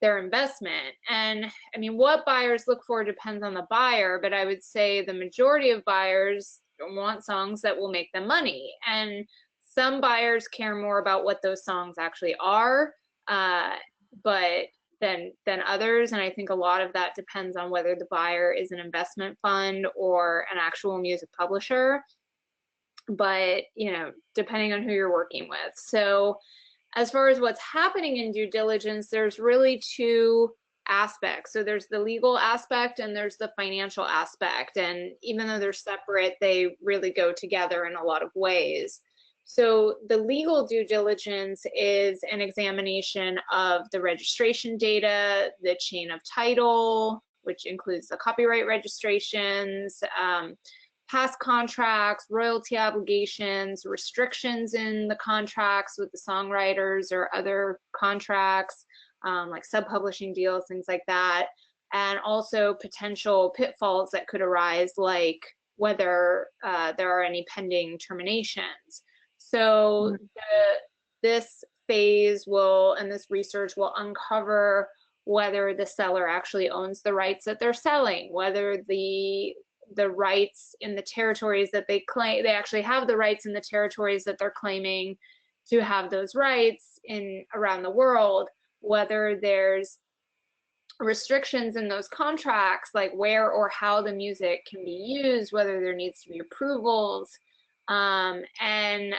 their investment. And I mean, what buyers look for depends on the buyer, but I would say the majority of buyers want songs that will make them money. And some buyers care more about what those songs actually are, but than others. And I think a lot of that depends on whether the buyer is an investment fund or an actual music publisher. But depending on who you're working with. So as far as what's happening in due diligence, there's really two aspects. So there's the legal aspect and there's the financial aspect. And even though they're separate, they really go together in a lot of ways. So the legal due diligence is an examination of the registration data, the chain of title, which includes the copyright registrations, past contracts, royalty obligations, restrictions in the contracts with the songwriters or other contracts, like sub-publishing deals, things like that, and also potential pitfalls that could arise, like whether there are any pending terminations. So this phase and this research will uncover whether the seller actually owns the rights that they're selling, whether the rights in the territories that they claim, they actually have the rights in the territories that they're claiming to have those rights in around the world, whether there's restrictions in those contracts, like where or how the music can be used, whether there needs to be approvals. And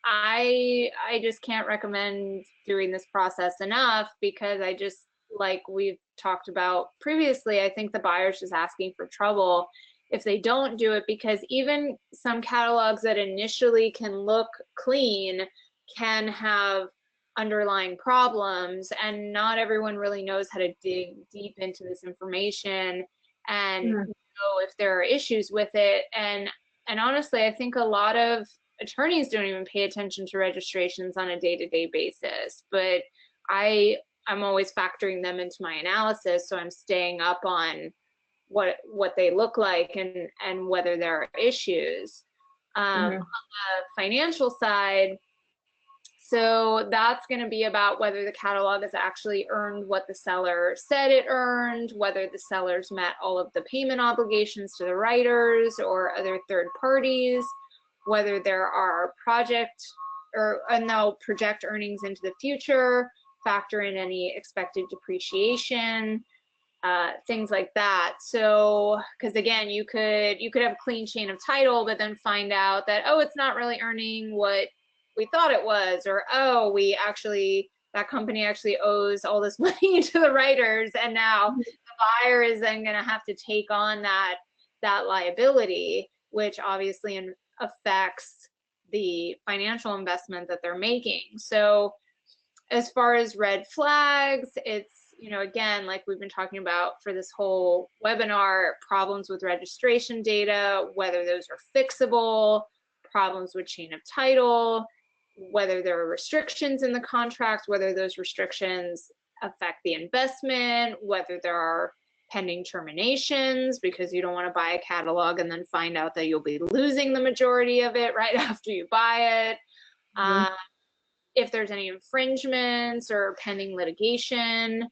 I just can't recommend doing this process enough, because I just, like we've talked about previously, I think the buyer's just asking for trouble if they don't do it, because even some catalogs that initially can look clean can have underlying problems, and not everyone really knows how to dig deep into this information and know if there are issues with it. And honestly, I think a lot of attorneys don't even pay attention to registrations on a day-to-day basis, but I'm always factoring them into my analysis, so I'm staying up on what they look like and whether there are issues. On the financial side, so that's going to be about whether the catalog has actually earned what the seller said it earned, whether the seller's met all of the payment obligations to the writers or other third parties, whether there are and they'll project earnings into the future, factor in any expected depreciation, things like that. So, because again, you could have a clean chain of title, but then find out that, oh, it's not really earning what we thought it was, or oh, that company actually owes all this money to the writers, and now the buyer is then going to have to take on that liability, which obviously affects the financial investment that they're making. So as far as red flags, it's, again, like we've been talking about for this whole webinar, problems with registration data, whether those are fixable, problems with chain of title, whether there are restrictions in the contracts, whether those restrictions affect the investment, whether there are pending terminations, because you don't want to buy a catalog and then find out that you'll be losing the majority of it right after you buy it. If there's any infringements or pending litigation,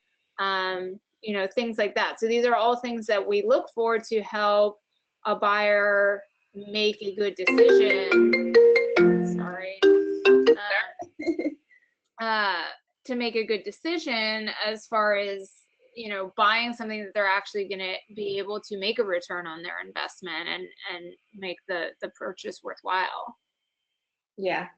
you know, things like that. So these are all things that we look for to help a buyer make a good decision. Sorry. To make a good decision as far as, you know, buying something that they're actually going to be able to make a return on their investment and make the purchase worthwhile. Yeah,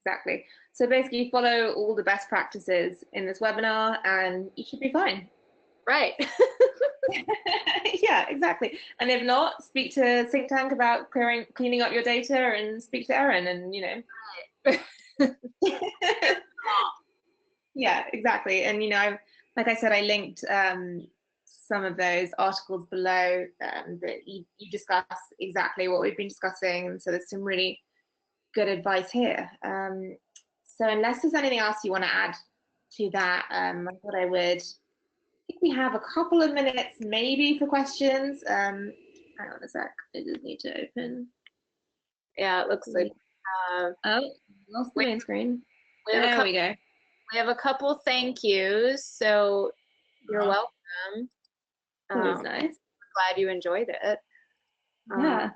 exactly. So basically follow all the best practices in this webinar and you should be fine. Right. Yeah, exactly. And if not, speak to Synchtank about cleaning up your data and speak to Erin and, you know. Yeah, exactly. And, you know, like I said, I linked some of those articles below that you discuss exactly what we've been discussing. And so there's some really good advice here. So unless there's anything else you want to add to that, I thought I would. I think we have a couple of minutes maybe for questions. Hang on a sec, I just need to open. Yeah, it looks like oh, lost the main screen. There we go. We have a couple thank yous, so you're welcome. That was nice. Glad you enjoyed it. Yeah.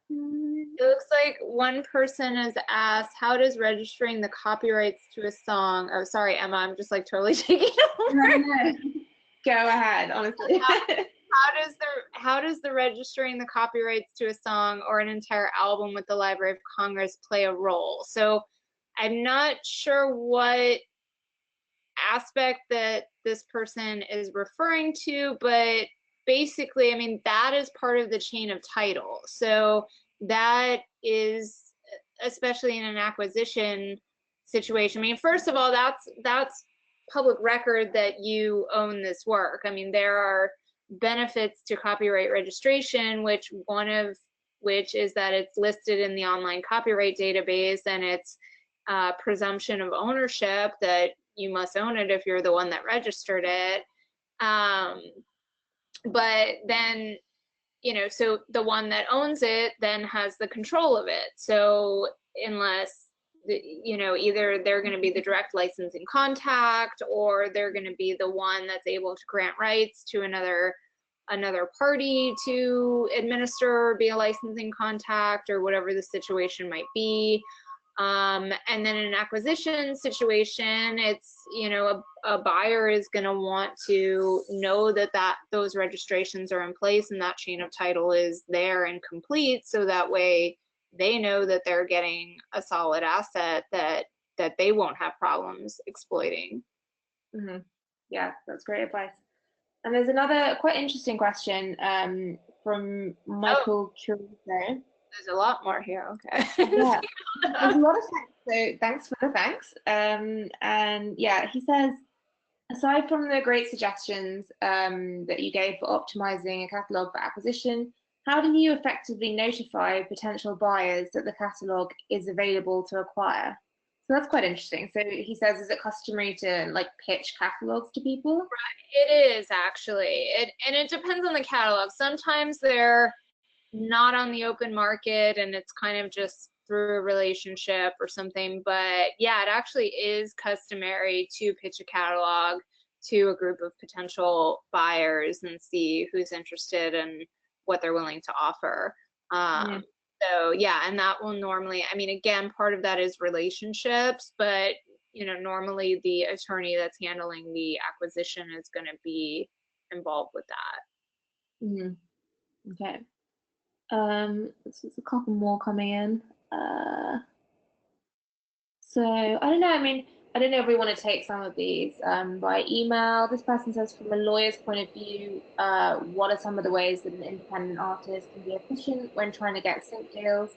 It looks like one person has asked, how does registering the copyrights to a song, oh, sorry, Emma, I'm just like totally taking over. No. Go ahead, honestly. How does the registering the copyrights to a song or an entire album with the Library of Congress play a role? So I'm not sure what aspect that this person is referring to, but basically, I mean, that is part of the chain of title. So that is, especially in an acquisition situation, I mean, first of all, that's public record that you own this work. I mean, there are benefits to copyright registration, one of which is that it's listed in the online copyright database, and it's presumption of ownership that you must own it if you're the one that registered it. But then, you know, so the one that owns it then has the control of it. So unless, you know, either they're going to be the direct licensing contact, or they're going to be the one that's able to grant rights to another party to administer or be a licensing contact, or whatever the situation might be. And then in an acquisition situation, it's, you know, a buyer is going to want to know that those registrations are in place and that chain of title is there and complete, so that way they know that they're getting a solid asset that they won't have problems exploiting. Mm-hmm. Yeah, that's great advice. And there's another quite interesting question from Michael Chorizo. There's a lot more here. Okay. Yeah, there's a lot of thanks. So thanks for the thanks. And yeah, he says, aside from the great suggestions that you gave for optimizing a catalog for acquisition, how do you effectively notify potential buyers that the catalog is available to acquire? So that's quite interesting. So he says, is it customary to like pitch catalogs to people? Right. It is actually. And it depends on the catalog. Sometimes they're not on the open market and it's kind of just through a relationship or something. But yeah, it actually is customary to pitch a catalog to a group of potential buyers and see who's interested and what they're willing to offer. So yeah, and that will normally, I mean, again, part of that is relationships, but you know, normally the attorney that's handling the acquisition is going to be involved with that. Mm-hmm. Okay. There's a couple more coming in. So I don't know. I mean, I don't know if we want to take some of these by email. This person says, from a lawyer's point of view, what are some of the ways that an independent artist can be efficient when trying to get sync deals?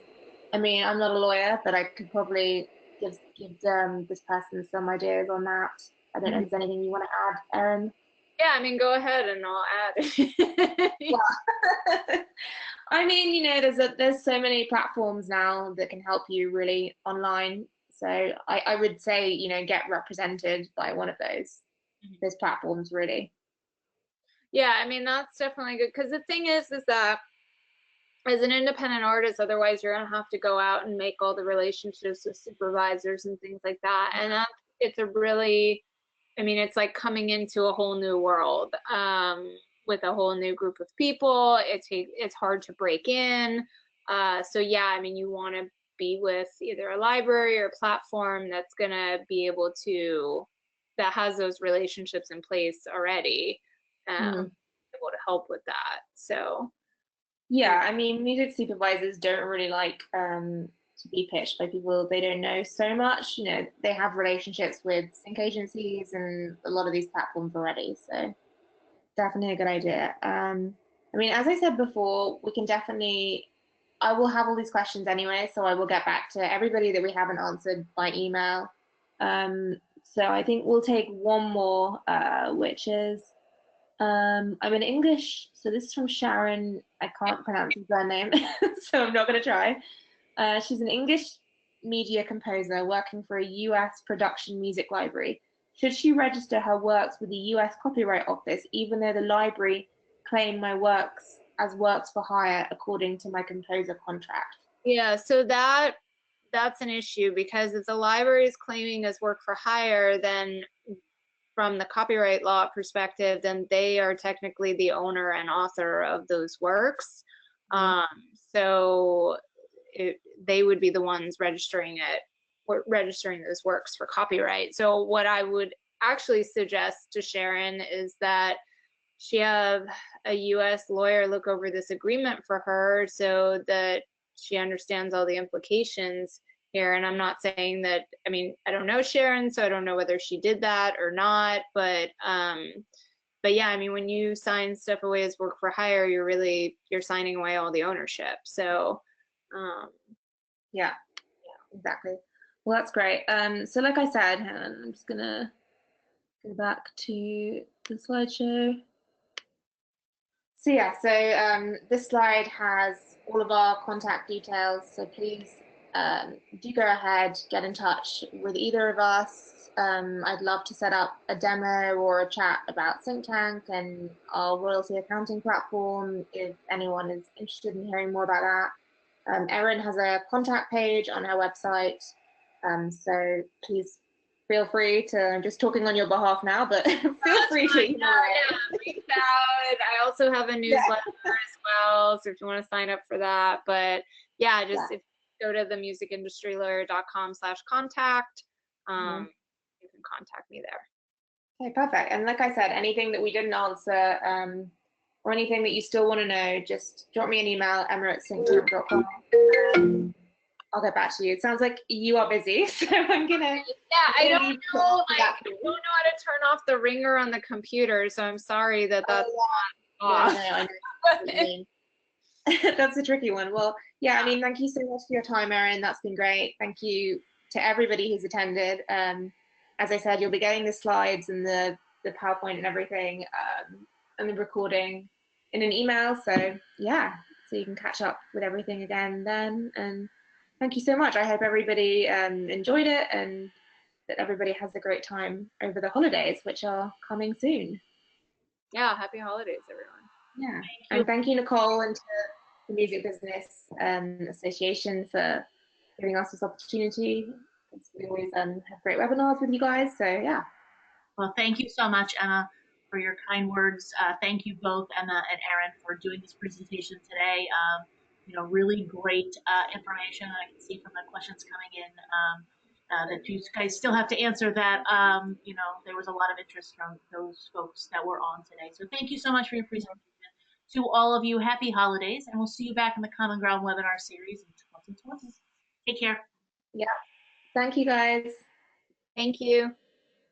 I mean, I'm not a lawyer, but I could probably give this person some ideas on that. I don't know if there's anything you want to add, Erin. Yeah, I mean, go ahead and I'll add. Yeah. I mean, you know, there's so many platforms now that can help you really online. So I would say, you know, get represented by one of those platforms, really. Yeah, I mean, that's definitely good, because the thing is that as an independent artist, otherwise you're gonna have to go out and make all the relationships with supervisors and things like that. And it's a really, I mean, it's like coming into a whole new world, with a whole new group of people. It's hard to break in. So yeah, I mean, you want to be with either a library or a platform that's gonna be able to, that has those relationships in place already, able to help with that. So Yeah, I mean, music supervisors don't really like to be pitched by people they don't know so much. You know, they have relationships with sync agencies and a lot of these platforms already. So definitely a good idea. I mean, as I said before, we can definitely, I will have all these questions anyway, so I will get back to everybody that we haven't answered by email. So I think we'll take one more, which is, I'm an English, so this is from Sharon. I can't pronounce his name, so I'm not going to try. She's an English media composer working for a US production music library. Should she register her works with the US Copyright Office, even though the library claim my works as works for hire according to my composer contract? yeah, so that's an issue, because if the library is claiming as work for hire, then from the copyright law perspective, then they are technically the owner and author of those works. So they would be the ones registering those works for copyright. So what I would actually suggest to Sharon is that she have a US lawyer look over this agreement for her, so that she understands all the implications here. And I'm not saying that, I mean, I don't know Sharon, so I don't know whether she did that or not, but yeah, I mean, when you sign stuff away as work for hire, you're signing away all the ownership. So yeah, exactly. Well, that's great. So like I said, I'm just gonna go back to the slideshow. So yeah, so this slide has all of our contact details. So please do go ahead, get in touch with either of us. I'd love to set up a demo or a chat about Synchtank and our royalty accounting platform if anyone is interested in hearing more about that. Erin has a contact page on her website, so please feel free to, I'm just talking on your behalf now, but feel free to email reach out. I also have a newsletter as well, so if you want to sign up for that. But yeah, just if you go to themusicindustrylawyer.com/contact, you can contact me there. Okay, perfect. And like I said, anything that we didn't answer or anything that you still want to know, just drop me an email, emma@synchtank.com. I'll get back to you. It sounds like you are busy, so I'm gonna. Yeah, I don't know. I don't know how to turn off the ringer on the computer, so I'm sorry that that's off. No, I know. That's a tricky one. Well, yeah, I mean, thank you so much for your time, Erin. That's been great. Thank you to everybody who's attended. As I said, you'll be getting the slides and the PowerPoint and everything, and the recording in an email. So yeah, so you can catch up with everything again then. And thank you so much. I hope everybody enjoyed it and that everybody has a great time over the holidays, which are coming soon. Yeah, happy holidays, everyone. Yeah, and thank you, Nicole, and to the Music Business Association for giving us this opportunity. We always have great webinars with you guys, so yeah. Well, thank you so much, Emma, for your kind words. Thank you both, Emma and Erin, for doing this presentation today. You know, really great information. I can see from the questions coming in that you guys still have to answer that. You know, there was a lot of interest from those folks that were on today. So thank you so much for your presentation. To all of you, happy holidays, and we'll see you back in the Common Ground webinar series in 2020. Take care. Yeah. Thank you, guys. Thank you.